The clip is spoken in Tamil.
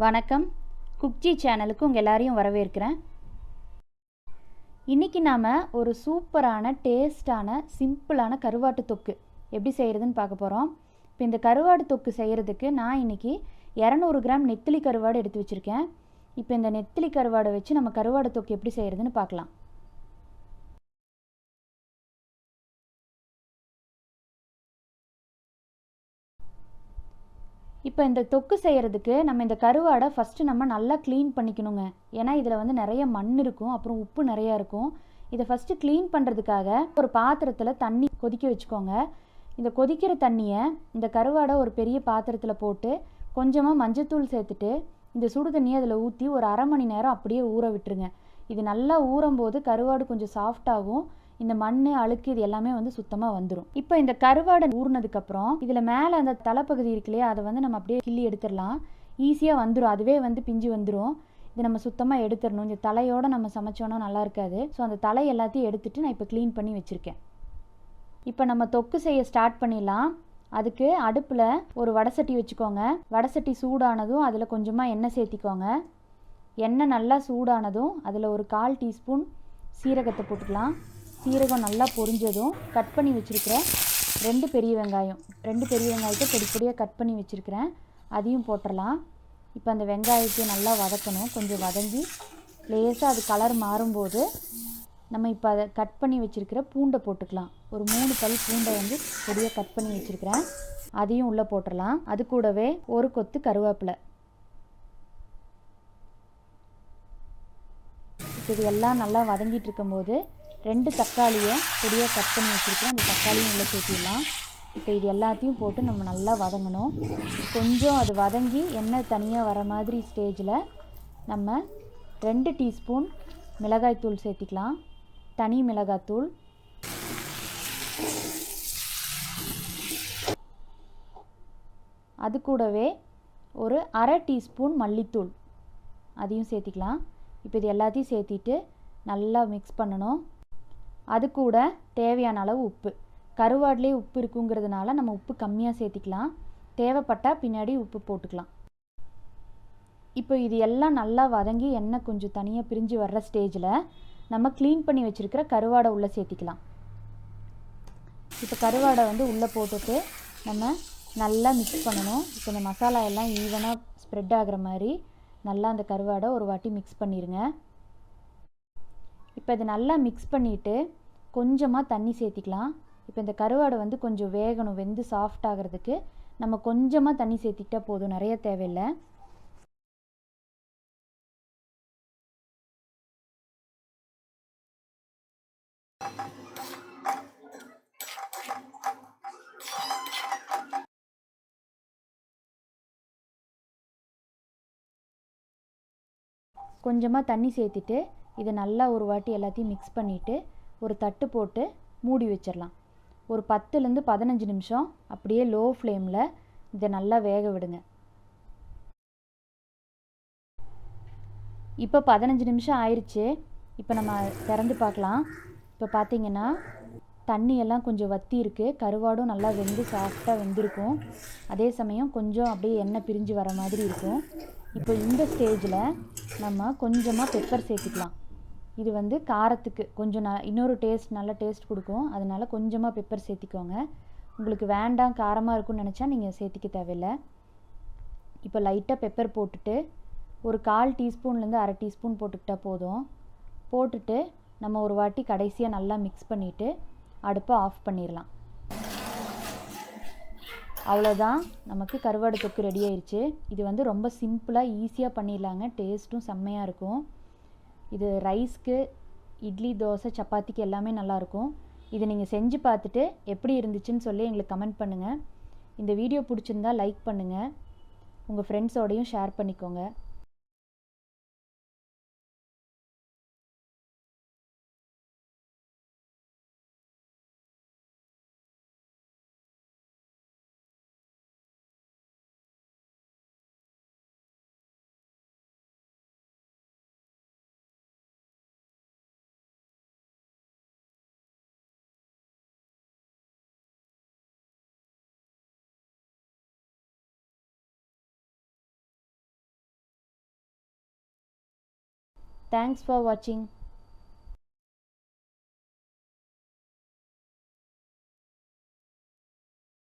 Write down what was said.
வணக்கம். cookG சேனலுக்கு உங்கள் எல்லாரையும் வரவேற்கிறேன். இன்றைக்கி நாம் ஒரு சூப்பரான டேஸ்டான சிம்பிளான கருவாட்டு தொக்கு எப்படி செய்கிறதுன்னு பார்க்க போகிறோம். இப்போ இந்த கருவாடு தொக்கு செய்கிறதுக்கு நான் இன்றைக்கி 200 கிராம் நெத்திலி கருவாடு எடுத்து வச்சுருக்கேன். இப்போ இந்த நெத்திலி கருவாடை வச்சு நம்ம கருவாடு தொக்கு எப்படி செய்கிறதுன்னு பார்க்கலாம். இப்போ இந்த தொக்கு செய்கிறதுக்கு நம்ம இந்த கருவாடை ஃபஸ்ட்டு நம்ம நல்லா க்ளீன் பண்ணிக்கணுங்க. ஏன்னா இதில் வந்து நிறைய மண் இருக்கும், அப்புறம் உப்பு நிறையா இருக்கும். இதை ஃபஸ்ட்டு க்ளீன் பண்ணுறதுக்காக ஒரு பாத்திரத்தில் தண்ணி கொதிக்க வச்சுக்கோங்க. இந்த கொதிக்கிற தண்ணியை இந்த கருவாடை ஒரு பெரிய பாத்திரத்தில் போட்டு கொஞ்சமாக மஞ்சத்தூள் சேர்த்துட்டு இந்த சுடு தண்ணியை அதில் ஊற்றி ஒரு அரை மணி நேரம் அப்படியே ஊற விட்டுருங்க. இது நல்லா ஊறும்போது கருவாடு கொஞ்சம் சாஃப்டாகும், இந்த மண் அழுக்கு இது எல்லாமே வந்து சுத்தமாக வந்துடும். இப்போ இந்த கருவாடை ஊறினதுக்கப்புறம் இதில் மேலே அந்த தலைப்பகுதி இருக்கு இல்லையா, அதை வந்து நம்ம அப்படியே கிள்ளி எடுத்துடலாம். ஈஸியாக வந்துடும், அதுவே வந்து பிஞ்சு வந்துடும். இதை நம்ம சுத்தமாக எடுத்துடணும். இந்த தலையோடு நம்ம சமைச்சோன்னா நல்லா இருக்காது. ஸோ அந்த தலை எல்லாத்தையும் எடுத்துகிட்டு நான் இப்போ க்ளீன் பண்ணி வச்சுருக்கேன். இப்போ நம்ம தொக்கு செய்ய ஸ்டார்ட் பண்ணிடலாம். அதுக்கு அடுப்பில் ஒரு வடசட்டி வச்சுக்கோங்க. வடசட்டி சூடானதும் அதில் கொஞ்சமாக எண்ணெய் சேர்த்திக்கோங்க. எண்ணெய் நல்லா சூடானதும் அதில் ஒரு 1/4 டீஸ்பூன் சீரகத்தை போட்டுக்கலாம். சீரகம் நல்லா பொரிஞ்சதும் கட் பண்ணி வச்சுருக்கிற 2 பெரிய வெங்காயத்தை பொடி பொடியாக கட் பண்ணி வச்சுருக்கிறேன், அதையும் போட்டுடலாம். இப்போ அந்த வெங்காயத்தை நல்லா வதக்கணும். கொஞ்சம் வதங்கி லேசாக அது கலர் மாறும்போது நம்ம இப்போ அதை கட் பண்ணி வச்சுருக்கிற பூண்டை போட்டுக்கலாம். ஒரு 3 பல் பூண்டை வந்து பொடியாக கட் பண்ணி வச்சுருக்கிறேன், அதையும் உள்ளே போட்டுடலாம். அது கூடவே ஒரு கொத்து கருவேப்பிலை. இது எல்லாம் நல்லா வதங்கிட்டு இருக்கும்போது 2 தக்காளியை பொடியாக கட் பண்ணி வச்சுருக்கேன், அந்த தக்காளியும் உள்ளே சேர்த்திடலாம். இப்போ இது எல்லாத்தையும் போட்டு நம்ம நல்லா வதங்கணும். கொஞ்சம் அது வதங்கி எண்ணெய் தனியாக வர மாதிரி ஸ்டேஜில் நம்ம 2 டீஸ்பூன் மிளகாய்த்தூள் சேர்த்திக்கலாம், தனி மிளகாய்த்தூள். அது கூடவே ஒரு அரை டீஸ்பூன் மல்லித்தூள், அதையும் சேர்த்திக்கலாம். இப்போ இது எல்லாத்தையும் சேர்த்திட்டு நல்லா மிக்ஸ் பண்ணணும். அது கூட தேவையான அளவு உப்பு. கருவாடுலேயே உப்பு இருக்குங்கிறதுனால நம்ம உப்பு கம்மியாக சேர்த்திக்கலாம், தேவைப்பட்டால் பின்னாடி உப்பு போட்டுக்கலாம். இப்போ இது எல்லாம் நல்லா வதங்கி எண்ணெய் கொஞ்சம் தனியாக பிரிஞ்சு வர்ற ஸ்டேஜில் நம்ம க்ளீன் பண்ணி வச்சுருக்கிற கருவாடை உள்ளே சேர்த்திக்கலாம். இப்போ கருவாடை வந்து உள்ளே போட்டுட்டு நம்ம நல்லா மிக்ஸ் பண்ணணும். இப்போ இந்த மசாலா எல்லாம் ஈவனாக ஸ்ப்ரெட் ஆகிற மாதிரி நல்லா அந்த கருவாடை ஒரு வாட்டி மிக்ஸ் பண்ணிடுங்க. இப்போ இது நல்லா மிக்ஸ் பண்ணிவிட்டு கொஞ்சமாக தண்ணி சேர்த்திக்கலாம். இப்போ இந்த கருவாடை வந்து கொஞ்சம் வேகணும், வெந்து சாஃப்ட் ஆகிறதுக்கு நம்ம கொஞ்சமாக தண்ணி சேர்த்திக்கிட்டால் போதும், நிறைய தேவையில்லை. கொஞ்சமாக தண்ணி சேர்த்துட்டு இதை நல்லா ஒரு வாட்டி எல்லாத்தையும் மிக்ஸ் பண்ணிவிட்டு ஒரு தட்டு போட்டு மூடி வச்சிடலாம். ஒரு 10லேருந்து 15 நிமிஷம் அப்படியே லோ ஃப்ளேமில் இதை நல்லா வேக விடுங்க. இப்போ 15 நிமிஷம் ஆயிடுச்சு. இப்போ நம்ம திறந்து பார்க்கலாம். இப்போ பார்த்திங்கன்னா தண்ணியெல்லாம் கொஞ்சம் வற்றி இருக்குது, கருவாடும் நல்லா வெந்து சாஃப்டாக வெந்திருக்கும். அதே சமயம் கொஞ்சம் அப்படியே எண்ணெய் பிரிஞ்சு வர மாதிரி இருக்கும். இப்போ இந்த ஸ்டேஜில் நம்ம கொஞ்சமாக பெப்பர் சேர்த்துக்கலாம். இது வந்து காரத்துக்கு கொஞ்சம் இன்னொரு நல்ல டேஸ்ட் கொடுக்கும், அதனால் கொஞ்சமாக பெப்பர் சேர்த்திக்கோங்க. உங்களுக்கு வேண்டாம் காரமாக இருக்கும்னு நினச்சா நீங்கள் சேர்த்திக்க தேவையில்லை. இப்போ லைட்டாக பெப்பர் போட்டுட்டு ஒரு 1/4 டீஸ்பூன்லேருந்து அரை டீஸ்பூன் போட்டுக்கிட்டால் போதும். போட்டுட்டு நம்ம ஒரு வாட்டி கடைசியாக நல்லா மிக்ஸ் பண்ணிவிட்டு அடுப்பை ஆஃப் பண்ணிடலாம். அவ்வளோதான், நமக்கு கருவாடு தொக்கு ரெடி ஆயிடுச்சு. இது வந்து ரொம்ப சிம்பிளாக ஈஸியாக பண்ணிடலாங்க, டேஸ்ட்டும் செம்மையாக இருக்கும். இது ரைஸ்க்கு, இட்லி, தோசை, சப்பாத்திக்கு எல்லாமே நல்லாயிருக்கும். இதை நீங்கள் செஞ்சு பார்த்துட்டு எப்படி இருந்துச்சுன்னு சொல்லி எங்களுக்கு கமெண்ட் பண்ணுங்கள். இந்த வீடியோ பிடிச்சிருந்தா லைக் பண்ணுங்கள், உங்கள் ஃப்ரெண்ட்ஸோடையும் ஷேர் பண்ணிக்கோங்க. தேங்க்ஸ் ஃபார் வாட்சிங்.